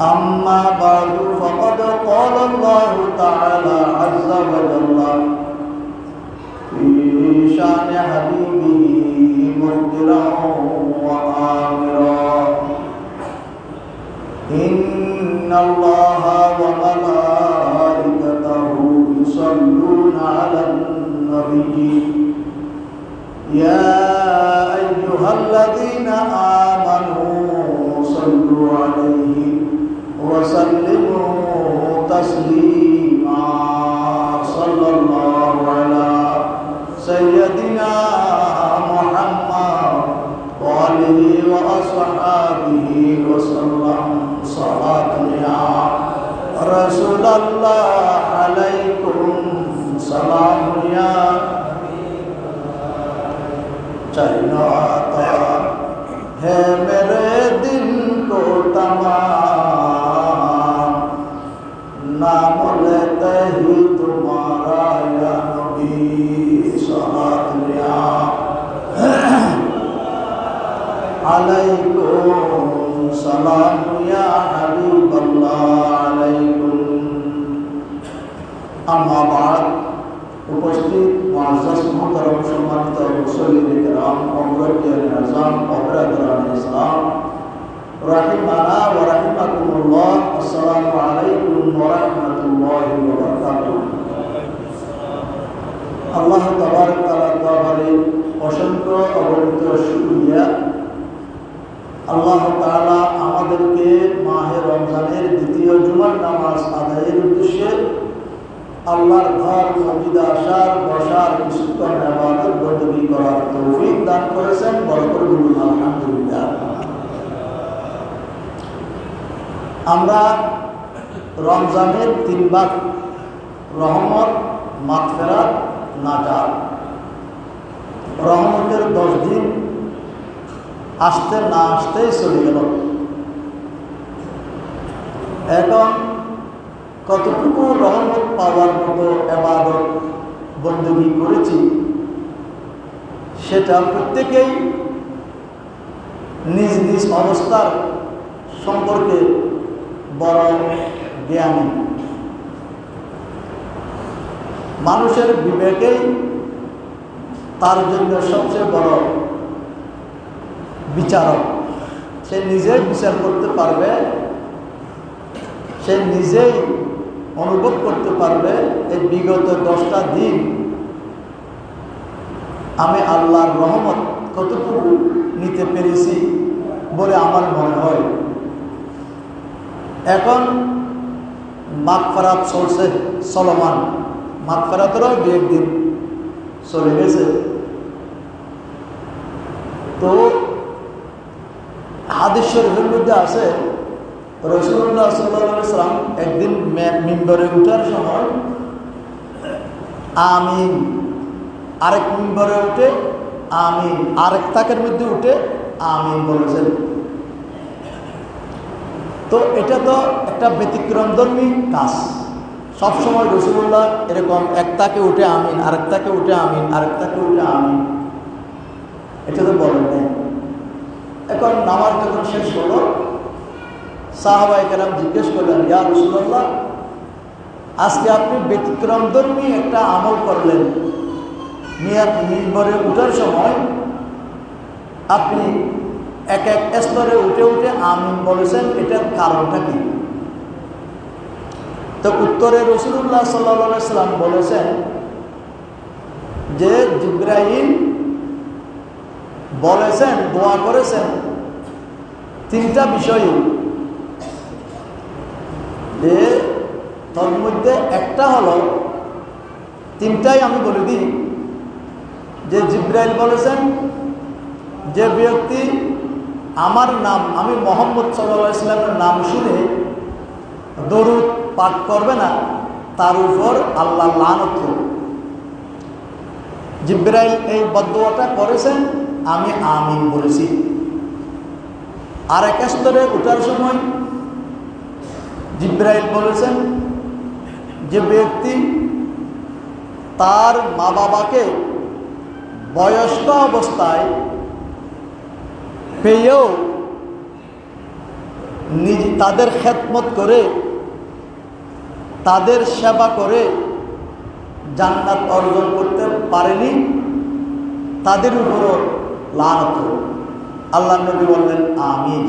أما بعد فقد قال الله تعالى عز وجل في شأن حبيبه مخبرا وآمرا إن الله وملائكته يصلون على النبي يا أيها الذين آمنوا صلوا عليه وسلموا تسليما صلى الله على سيدنا محمد وآله وأصحابه وسلم صلاة يا رسول الله عليكم سلام يا चाहता है मेरे दिल को तमाम नाम लेते ही तुम्हारा या नबी सलात या अलैकुम सलाम या हबीब अल्लाह अलैकुम अम्मा बाद उपस्थित मुअज़्ज़ज़ मुहतरम सम्मानित मुसल्लिन किराम अग्रगण्य आज़म अबरादरान इस्लाम रहिमाना व रहिमाकुमुल्लाह अस्सलामु अलैकुम व रहमतुल्लाहि व बारकातुहू। আল্লাহ তাবারক তাআলার দরবারে অসংখ্য অগণিত শুকরিয়া। আল্লাহ তাআলা আমাদেরকে মাহে রমজানের দ্বিতীয় জুমার নামাজ আদায়ের উদ্দেশ্যে আল্লাহর ঘর মসজিদে আসার বসার কিছুক্ষণ ইবাদত বন্দী করার তৌফিক দান করেছেন। বড় করে বলুন আলহামদুলিল্লাহ। আমরা রমজানের 3 ভাগ রহমত, মাগফিরাত, নাজাত। রহমতের 10 দিন আসতে না আসতেই চলে গেল। এখন কতটুকু রহমত পাওয়ার মতো ইবাদত বندگی করেছি সেটা প্রত্যেকেই নিজ নিজ অবস্থার সম্পর্কে বড় জ্ঞানী। মানুষের বিবেকেই তার জন্য সবচেয়ে বড় বিচারক। সে নিজেই বিচার করতে পারবে, সে নিজেই অনুভব করতে পারবে এই বিগত 10টা দিন আমি আল্লাহর রহমত কতটুকু নিতে পেরেছি বলে আমার মনে হয়। এখন মাগফিরাত চলছে, চলমান। মাগফিরাতেরও 2 দিন চলে গেছে। তো হাদিস শরীফের মধ্যে আছে রাসূলুল্লাহ সাল্লাল্লাহু আলাইহি ওয়াসাল্লাম একদিন মিম্বরে উঠার সময় আমিন, আরেক মিম্বরে উঠে আমিন, আরেক তাকের মধ্যে উঠে আমিন বলেছেন। তো এটা তো একটা ব্যতিক্রমধর্মী কাজ। সবসময় রাসূলুল্লাহ এরকম এক তাকে উঠে আমিন, আরেক তাকে উঠে আমিন, আরেক তাকে উঠে আমিন এটা তো বলেন নাই। এখন নামাজ যখন শেষ হলো সাহাবায়ে কেরাম জিজ্ঞেস করলেন, ইয়া রাসূলুল্লাহ, আজকে আপনি ব্যতিক্রমধর্মী একটা আমল করলেন। মিম্বরে উঠার সময় আপনি এক এক স্তরে উঠে উঠে আমিন বলেছেন, এটার কারণটা কি? তো উত্তরে রাসূলুল্লাহ সাল্লাল্লাহু আলাইহি ওয়াসাল্লাম বলেছেন যে জিবরাইল বলেছেন, দোয়া করেছেন 3টা বিষয়ে, যে তার মধ্যে একটা হলো, 3টাই আমি বলে দিই, যে জিবরাইল বলেছেন যে ব্যক্তি আমার নাম, আমি মুহাম্মদ সাল্লাল্লাহু আলাইহি ওয়াসাল্লামের নাম শুনে দরুদ পাঠ করবে না, তার উপর আল্লাহ লানত করবে। জিবরাইল এই বদদুয়াটা করেছেন, আমি আমিন বলেছি। আর এক স্তরে ওঠার সময় জিবরাইল বলেছেন যে ব্যক্তি তার মা বাবাকে বয়স্ক অবস্থায় পেয়েও তাদের খেদমত করে, তাদের সেবা করে জান্নাত অর্জন করতে পারেনি, তাদের উপরও লানত। আল্লাহ নবী বললেন আমিন।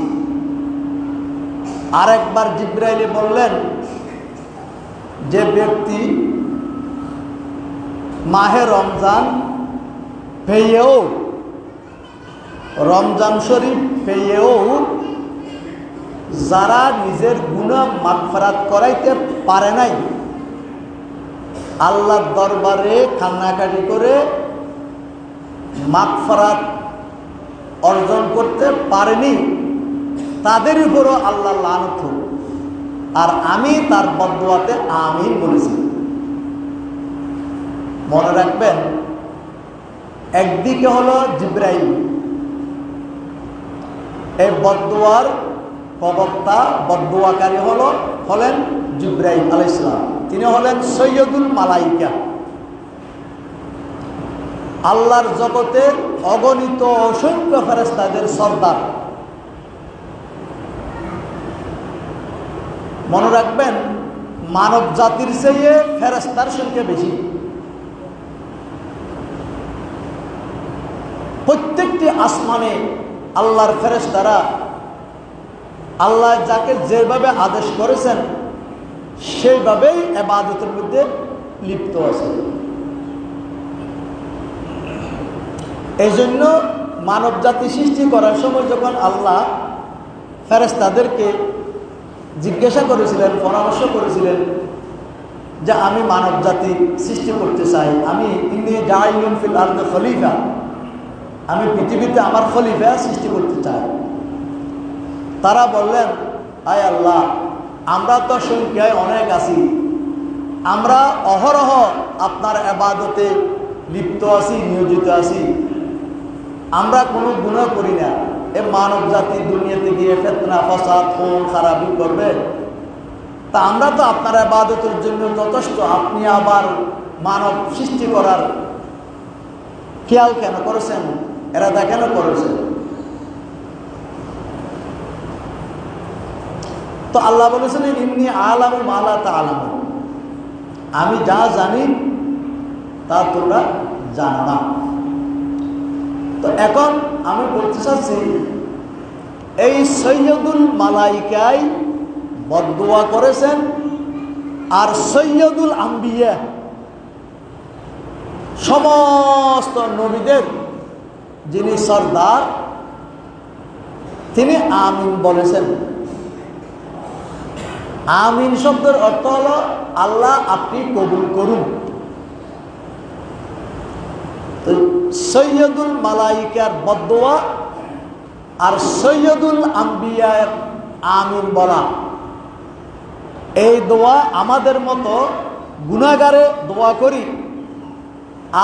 আরেকবার জিবরাইল বললেন, যে ব্যক্তি মাহে রমজান পেয়েও, রমজান শরীফ পেয়েও যারা নিজের গুনাহ মাগফিরাত করাইতে পারে নাই, আল্লাহর দরবারে কান্নাকাটি করে মাগফিরাত অর্জন করতে পারেনি, তাদের উপরও আল্লাহ লানত হোক। আর আমি তার বদদুয়াতে আমিন বলেছি। মনে রাখবেন, একদিকে হলো জিবরাইল, এই বদদুয়ার প্রবক্তা, বদদুয়াকারী হলেন জিবরাইল আলাইহিস সালাম। তিনি হলেন সৈয়দুল মালাইকা, আল্লাহর জগতের অগণিত অসংখ্য ফেরেশতাদের সর্দার। মনে রাখবেন, মানব জাতির চেয়ে ফেরেশতার সংখ্যা বেশি। প্রত্যেকটি আসমানে আল্লাহর ফেরেশতারা আল্লাহ যাকে যেভাবে আদেশ করেছেন সেইভাবেই ইবাদতের মধ্যে লিপ্ত আছে। এই জন্য মানব জাতি সৃষ্টি করার সময় যখন আল্লাহ ফেরেশতাদেরকে জিজ্ঞাসা করেছিলেন, পরামর্শ করেছিলেন যে আমি মানব জাতি সৃষ্টি করতে চাই, আমি ইন্নী জাইলুন ফিল আরদি খলিফা, আমি পৃথিবীতে আমার খলিফা সৃষ্টি করতে চাই। তারা বললেন, আয় আল্লাহ, আমরা তো সংখ্যায় অনেক আছি, আমরা অহরহ আপনার ইবাদতে লিপ্ত আছি, নিয়োজিত আছি, আমরা কোনো গুনাহ করি না। এ মানব জাতি দুনিয়াতে গিয়ে ফিতনা ফাসাদ খুন খারাপি করবে, তা আমরা তো আপনার ইবাদতের জন্য যথেষ্ট, আপনি আবার মানব সৃষ্টি করার খেয়াল কেন করেছেন, এরাদা কেন করেছেন? তো আল্লাহ বলেছেন, ইন্নী আলামু মা লা তা'লামুন, আমি যা জানি তা তোমরা জানো না। তো এখন আমি বলতে চাচ্ছি, এই সৈয়দুল মালাইকাই বদদুয়া করেছেন, আর সৈয়দুল আম্বিয়া সমস্ত নবীদের যিনি সর্দার, তিনি আমিন বলেছেন। আমিন শব্দের অর্থ হলো আল্লাহ আপনি কবুল করুন। তো সৈয়দুল মালাইকার বদদুয়া আর সৈয়দুল আম্বিয়ার আমিন বলা, এই দোয়া আমাদের মতো গুনাহগারে দোয়া করি,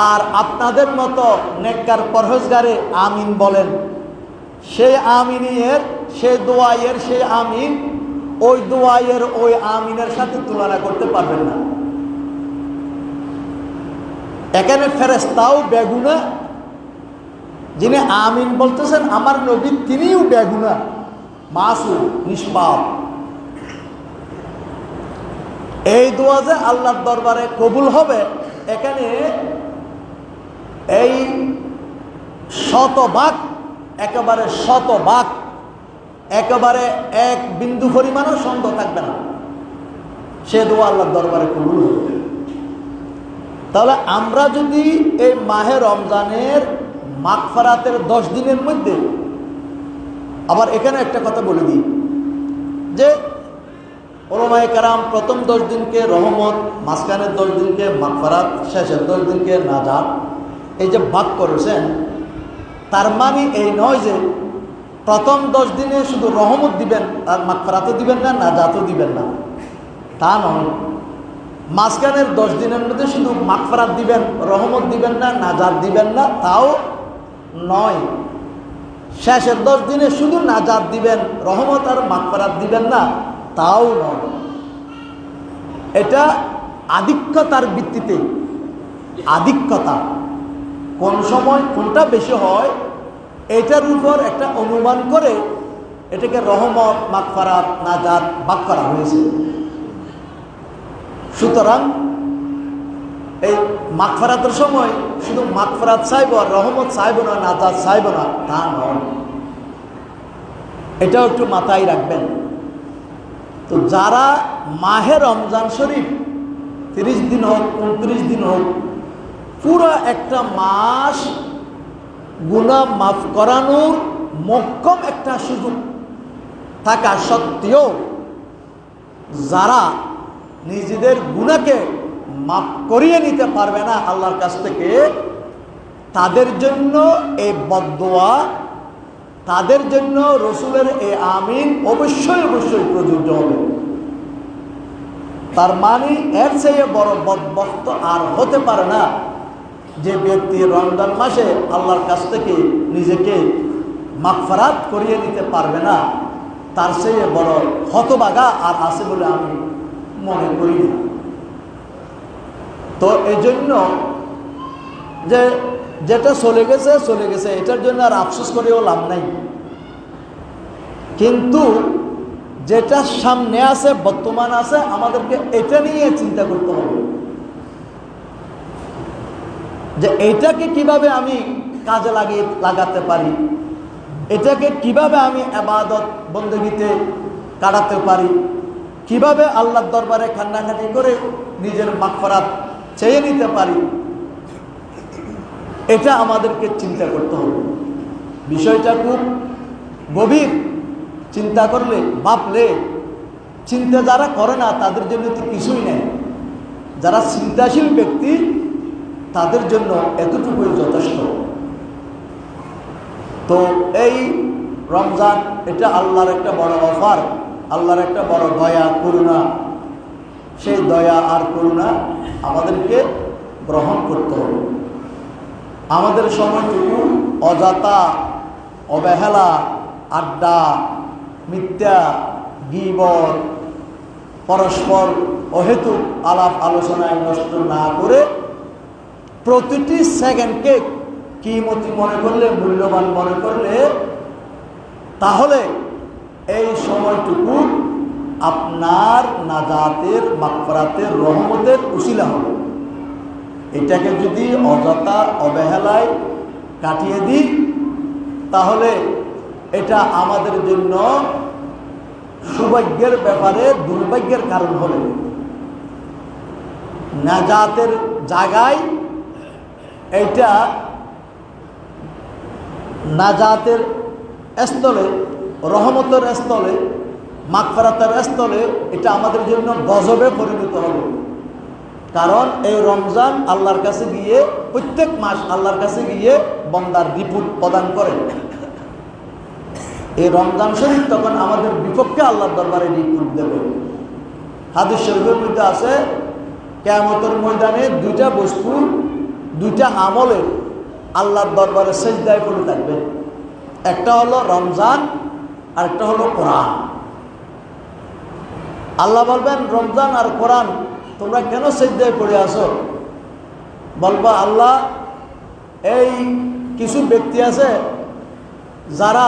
আর আপনাদের মতো নেককার পরহেজগারে আমিন বলেন। সেই আমিনের, সেই দোয়ায়ের সেই আমিন ওই দোয়ায়ের ওই আমিনের সাথে তুলনা করতে পারবেন না। এখানে ফেরেশতাও বেগুনাহ, যিনি আমিন বলতেছেন আমার নবী, তিনিও বেগুনাহ, মাসুম, নিষ্পাপ। এই দোয়া যে আল্লাহর দরবারে কবুল হবে, এখানে এই শতভাগ, একেবারে শতভাগ, একেবারে এক বিন্দু পরিমাণও সন্দেহ থাকবে না, সে দোয়া আল্লাহর দরবারে কবুল হবে। তাহলে আমরা যদি এই মাহে রমজানের মাগফিরাতের 10 দিনের মধ্যে, আবার এখানে একটা কথা বলে দিই যে উলামায়ে কেরাম প্রথম 10 দিনকে রহমত, মাঝখানের 10 দিনকে মাগফিরাত, শেষের 10 দিনকে নাজাত, এই যে ভাগ করেছেন, তার মানে এই নয় যে প্রথম 10 দিনে শুধু রহমত দিবেন আর মাগফিরাতও দিবেন না, নাজাতও দিবেন না, তা নয়। মাঝখানের 10 দিনের মধ্যে শুধু মাগফিরাত দিবেন, রহমত দিবেন না, নাজাত দিবেন না, তাও নয়। শেষের 10 দিনে শুধু নাজাত দিবেন, রহমত আর মাগফিরাত দিবেন না, তাও নয়। এটা আধিক্যতার ভিত্তিতে, আধিক্যতা কোন সময় কোনটা বেশি হয় এটার উপর একটা অনুমান করে এটাকে রহমত, মাগফিরাত, নাজাত ভাগ করা হয়েছে। সুতরাং এই মাগফিরাতের সময় শুধু মাগফিরাত চাইব আর রহমত চাইব না, নাজাত চাইব না, তা নয়। এটাও একটু মাথায় রাখবেন। তো যারা মাহে রমজান শরীফ 30 দিন হোক, 29 দিন হোক, পুরো একটা মাস গুনাহ মাফ করানোর মোক্ষম একটা সুযোগ থাকা সত্ত্বেও যারা নিজেদের গুনাহকে মাফ করিয়ে নিতে পারবে না আল্লাহর কাছ থেকে, তাদের জন্য এই বদদোয়া, তাদের জন্য রসুলের এই আমিন অবশ্যই অবশ্যই প্রযোজ্য হবে। তার মানে এর চেয়ে বড় বদবখত আর হতে পারে না যে ব্যক্তি রমজান মাসে আল্লাহর কাছ থেকে নিজেকে মাগফিরাত করিয়ে নিতে পারবে না, তার চেয়ে বড় হতভাগা আর আছে বলে আমি মনে করি না। তো এই জন্য যে যেটা চলে গেছে চলে গেছে, এটার জন্য আর আফসোস করেও লাভ নাই। কিন্তু যেটা সামনে আছে, বর্তমান আছে, আমাদেরকে এটা নিয়ে চিন্তা করতে হবে যে এইটাকে কিভাবে আমি কাজে লাগাতে পারি, এটাকে কিভাবে আমি ইবাদত বন্দেগীতে কাটাতে পারি, কিভাবে আল্লাহর দরবারে কান্নাকাটি করে নিজের মাগফিরাত চেয়ে নিতে পারি, এটা আমাদেরকে চিন্তা করতে হবে। বিষয়টা খুব গভীর। চিন্তা করলে, ভাবলে, চিন্তা যারা করে না তাদের জন্য তো কিছুই নেই। যারা চিন্তাশীল ব্যক্তি তাদের জন্য এতটুকুই যথেষ্ট। তো এই রমজান এটা আল্লাহর একটা বড় অফার, আল্লাহর একটা বড় দয়া করুণা। সেই দয়া আর করুণা আমাদেরকে গ্রহণ করতে হবে। আমাদের সময়টুকু অযথা, অবহেলা, আড্ডা, মিথ্যা, গীবত, পরস্পর অহেতুক আলাপ আলোচনায় নষ্ট না করে প্রতিটি সেকেন্ডকে কিমতি মনে করলে, মূল্যবান মনে করলে, তাহলে এই সময়টুকু আপনার নাজাতের, মাগফিরাতের, রহমতের উসিলা হবে। এটাকে যদি অযথা, অবহেলায় কাটিয়ে দিই তাহলে এটা আমাদের জন্য সৌভাগ্যের ব্যাপারে দুর্ভাগ্যের কারণ হবে। নাজাতের জায়গায় এইটা, নাজাতের স্থলে, রহমতের স্থলে, মাগফিরাতের স্থলে এটা আমাদের জন্য গজবে পরিণত হবে। কারণ এই রমজান আল্লাহর কাছে গিয়ে, প্রত্যেক মাস আল্লাহর কাছে গিয়ে বান্দার রিপোর্ট প্রদান করে। এই রমজান শরীফ তখন আমাদের বিপক্ষে আল্লাহর দরবারে রিপোর্ট দেবে। হাদিস শরীফের মধ্যে আছে, কিয়ামতের ময়দানে দুইটা বস্তু, দুইটা আমলে আল্লাহর দরবারে সিজদায় পড়ে থাকবে। একটা হলো রমজান আর একটা হলো কোরআন। আল্লাহ বলবেন, রমজান আর কোরআন তোমরা কেন সিজদায় পড়ে আসো? বলবা, আল্লাহ এই কিছু ব্যক্তি আছে যারা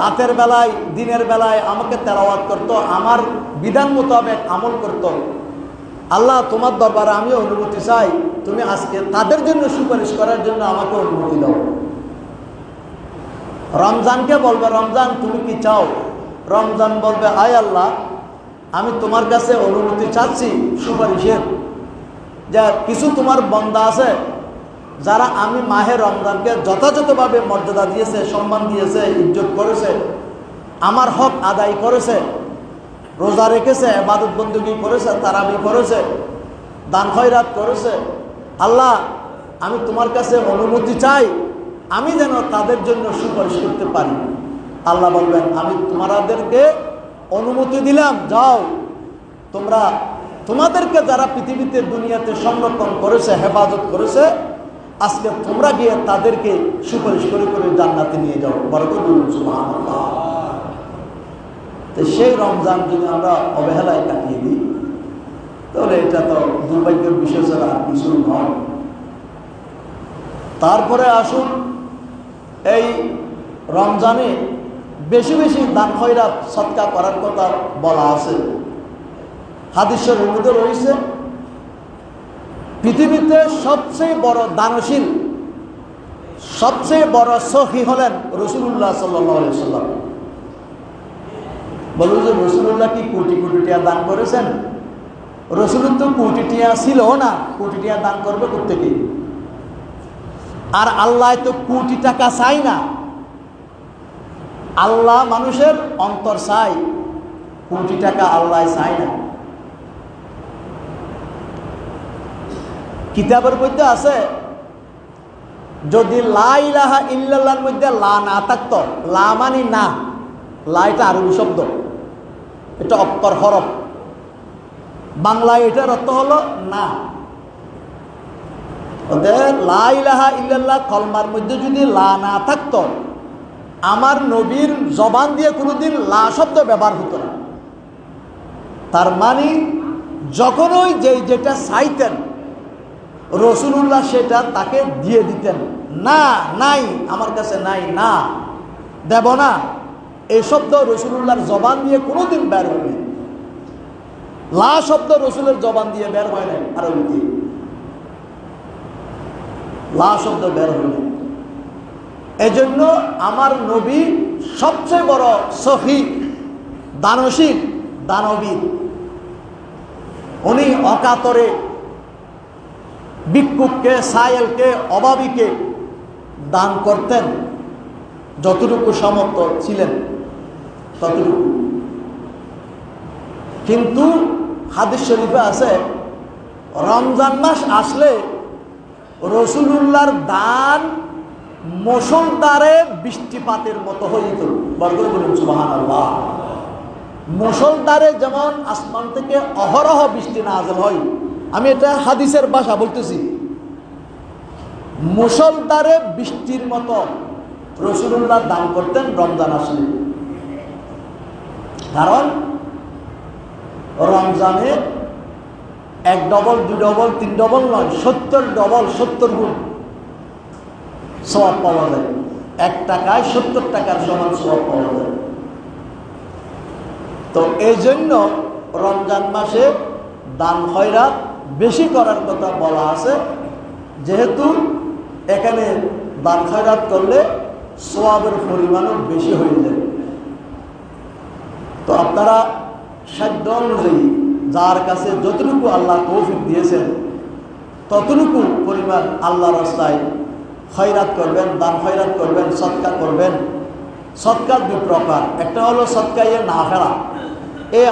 রাতের বেলায়, দিনের বেলায় আমাকে তেলাওয়াত করত, আমার বিধান মোতাবেক আমল করত। আল্লাহ তোমার দরবারে আমি অনুমতি চাই, তুমি আজকে তাদের জন্য সুপারিশ করার জন্য আমাকে অনুমতি দাও। রমজানকে বলবে, রমজান তুমি কি চাও? রমজান বলবে, আয় আল্লাহ, আমি তোমার কাছে অনুমতি চাচ্ছি সুপারিশের। যা কিছু তোমার বান্দা আছে যারা আমি মাহে রমজানকে যথাযথভাবে মর্যাদা দিয়েছে, সম্মান দিয়েছে, ইজ্জত করেছে, আমার হক আদায় করেছে, রোজা রেখেছে, ইবাদত বন্দেগী করেছে, তারাবি করেছে, দান খয়রাত করেছে। আল্লাহ, আমি তোমার কাছে অনুমতি চাই, আমি যেন তাদের জন্য সুপারিশ করতে পারি। আল্লাহ বলবেন, আমি তোমাদেরকে অনুমতি দিলাম, যাও তোমরা, তোমাদেরকে যারা পৃথিবীতে, দুনিয়াতে সংরক্ষণ করেছে, হেফাজত করেছে, আজকে তোমরা গিয়ে তাদেরকে সুপারিশ করে করে জান্নাতে নিয়ে যাও। বরকত বলুন সুবহানাল্লাহ। তো সেই রমজান যদি আমরা অবহেলায় কাটিয়ে দিই তাহলে এটা তো দুর্ভাগ্যের বিষয় ছাড়া আর কিছু নয়। তারপরে আসুন, এই রমজানে বেশি বেশি দান খয়রাত সদকা করার কথা বলা আছে। হাদিস শরীফের মধ্যে রয়েছে পৃথিবীতে সবচেয়ে বড় দানশীল, সবচেয়ে বড় সখী হলেন রাসূলুল্লাহ সাল্লাল্লাহু আলাইহি সাল্লাম। বলুন যে রাসূলুল্লাহ কি কোটি কোটি টাকা দান করেছেন? রাসূলের তো কোটি টাকা ছিল না, কোটি টাকা দান করবে কোত্থেকে? আর আল্লাহ তো কোটি টাকা চাই না, আল্লাহ মানুষের অন্তর চাই, কোটি টাকা আল্লাহ চাই না। কিতাবের মধ্যে আছে যদি লা ইলাহা ইল্লাল্লাহর মধ্যে লা না থাকতো, লা মানে না, লা এটা আরবি শব্দ, এটা অক্ষর হরফ, বাংলায় এটার অর্থ হলো না। লা ইলাহা ইল্লাল্লাহ কলমার মধ্যে যদি লা না থাকতো, আমার নবীর জবান দিয়ে কোনোদিন লা শব্দ ব্যবহার হতো না। তার মানে যখনই যেটা চাইতেন রাসূলুল্লাহ সেটা তাকে দিয়ে দিতেন। না নাই, আমার কাছে নাই, না দেব না, এই শব্দ রাসূলুল্লাহর জবান দিয়ে কোনোদিন বের হয়নি। লা শব্দ রাসূলের জবান দিয়ে বের হয় না, আরবিতে লা শব্দ বের হয় না। এজন্য আমার নবী সবচেয়ে বড় সখী, দানশীল, দানবীর। উনি অকাতরে ভিক্ষুককে, সায়েলকে, অভাবীকে দান করতেন যতটুকু সামর্থ্য ছিলেন ততটুকু। কিন্তু হাদিস শরীফে আছে রমজান মাস আসলে রাসূলুল্লাহর দান মুষলধারে বৃষ্টিপাতের মতো হয়ে যেত। বলতে বলুন সুবহানাল্লাহ। মুষলধারে যেমন আসমান থেকে অহরহ বৃষ্টি নাযিল হয়, আমি এটা হাদিসের ভাষা বলতেছি, মুষলধারে বৃষ্টির মতো রাসূলুল্লাহ দান করতেন রমজান আসলে। কারণ রমজানে 1 ডবল 2 ডবল 3 ডবল নয়, 70 ডবল, 70 গুণ সওয়াব পাওয়া যায়। 1 টাকায় 70 টাকার সমান সওয়াব পাওয়া যায়। তো এই জন্য রমজান মাসে দান খয়রাত বেশি করার কথা বলা আছে, যেহেতু এখানে দান খয়রাত করলে সওয়াবের পরিমাণও বেশি হয়ে যায়। তো আপনারা সাধ্য অনুযায়ী যার কাছে যতটুকু আল্লাহ তৌফিক দিয়েছেন ততটুকু পরিমাণ আল্লাহর রাস্তায় খয়রাত করবেন, দান খয়রাত করবেন, সদকা করবেন। সদকা 2 প্রকার, একটা হলো সদকা নাফিলা,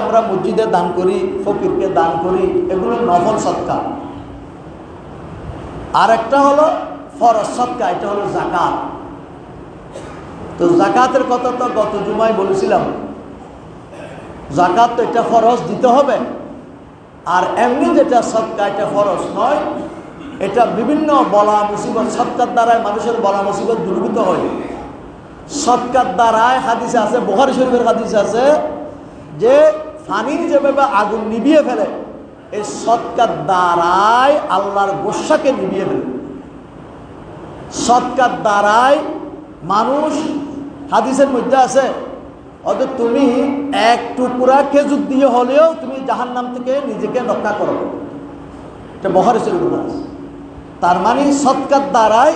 আমরা মসজিদে দান করি, ফকিরকে দান করি, এগুলো নফল সদকা। আর একটা হলো ফরজ সদকা, এটা হলো যাকাত। তো যাকাতের কথা তো গত জুমায় বলেছিলাম, যাকাত তো এটা ফরজ দিতে হবে। আর এমনি যেটা সদকা এটা ফরজ নয়, এটা বিভিন্ন বলা মুসিবত, সদকার দ্বারায় মানুষের বলা মুসিবত দূরীভূত হয়। সদকার দ্বারায় হাদিসে আছে, বুখারী শরীফের হাদিসে আছে যে পানি যেভাবে আগুন নিভিয়ে ফেলে, এই সদকার দ্বারাই আল্লাহর গোসাকে নিভিয়ে ফেলে। সদকার দ্বারাই মানুষ, হাদিসের মধ্যে আছে অর্থাৎ তুমি 1 টুকরা খেজুর দিয়ে হলেও তুমি জাহান্নাম থেকে নিজেকে রক্ষা করো, এটা বুখারী শরীফের হাদিস। তার মানে সদকার দ্বারাই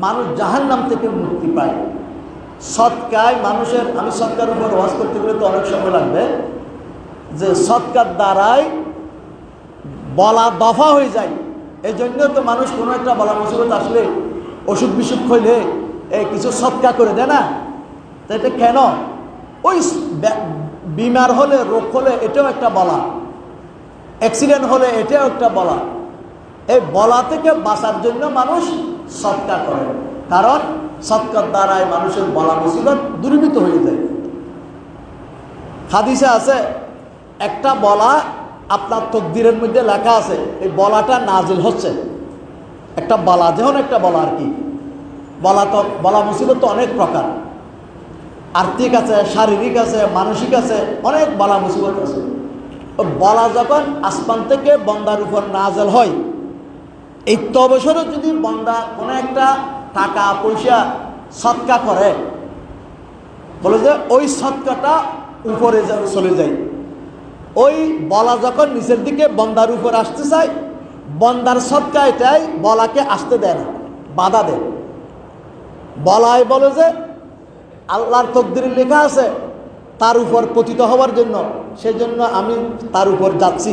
মানুষ জাহান্নাম থেকে মুক্তি পায়। সদকায় মানুষের, আমি সদকার উপর ওয়াজ করতে গেলে তো অনেক সময় লাগবে, যে সদকার দ্বারাই বলা দফা হয়ে যায়। এই জন্য তো মানুষ কোনো একটা বলা মুসিবত আসলে অসুখ বিসুখ হইলে কিছু সদকা করে দেয় না। তো এটা কেন? ওই বিমার হলে, রোগ হলে এটাও একটা বলা, অ্যাক্সিডেন্ট হলে এটাও একটা বলা। এই বলা থেকে বাঁচার জন্য মানুষ সদকা করে, কারণ সদকার দ্বারাই মানুষের বলা মুসিবত দূরীভূত হয়ে যায়। হাদিসে আছে একটা বলা আপনার তকদিরের মধ্যে লেখা আছে, এই বলাটা নাজিল হচ্ছে। একটা বলা, যেমন একটা বলা আর কি, বলা মুসিবত তো অনেক প্রকার, আর্থিক আছে, শারীরিক আছে, মানসিক আছে, অনেক বলা মুসিবত আছে। বলা যখন আসমান থেকে বন্দার উপর নাজিল হয়, এই অবসরে যদি বন্দা কোনো একটা টাকা পয়সা সদকা করে, বলে যে ওই সৎকাটা উপরে চলে যায়। ওই বলা যখন নিচের দিকে বন্দার উপর আসতে চায়, বন্দার সৎকা এটাই বলাকে আসতে দেয় না, বাধা দেয়। বলাই বলে যে আল্লাহর তকদিরে লেখা আছে তার উপর পতিত হওয়ার জন্য, সেই জন্য আমি তার উপর যাচ্ছি।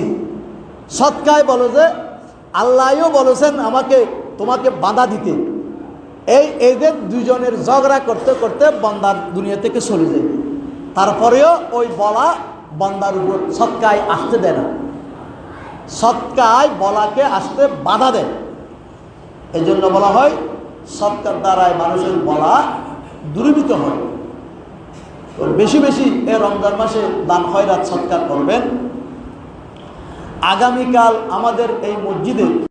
সৎকায় বলে যে আল্লাহও বলেছেন আমাকে তোমাকে বাধা দিতে। এদের দুজনের ঝগড়া করতে করতে বান্দার দুনিয়া থেকে চলে যায়। তারপরেও ওই বলা বান্দার উপর সৎকায় আসতে দেয় না, সৎকায় বলাকে আসতে বাধা দেয়। এই জন্য বলা হয় সৎকার দ্বারায় মানুষের বলা দূরীভূত হয়। তো বেশি বেশি এই রমজান মাসে দান খয়রাত সৎকার করবেন। আগামীকাল আমাদের এই মসজিদে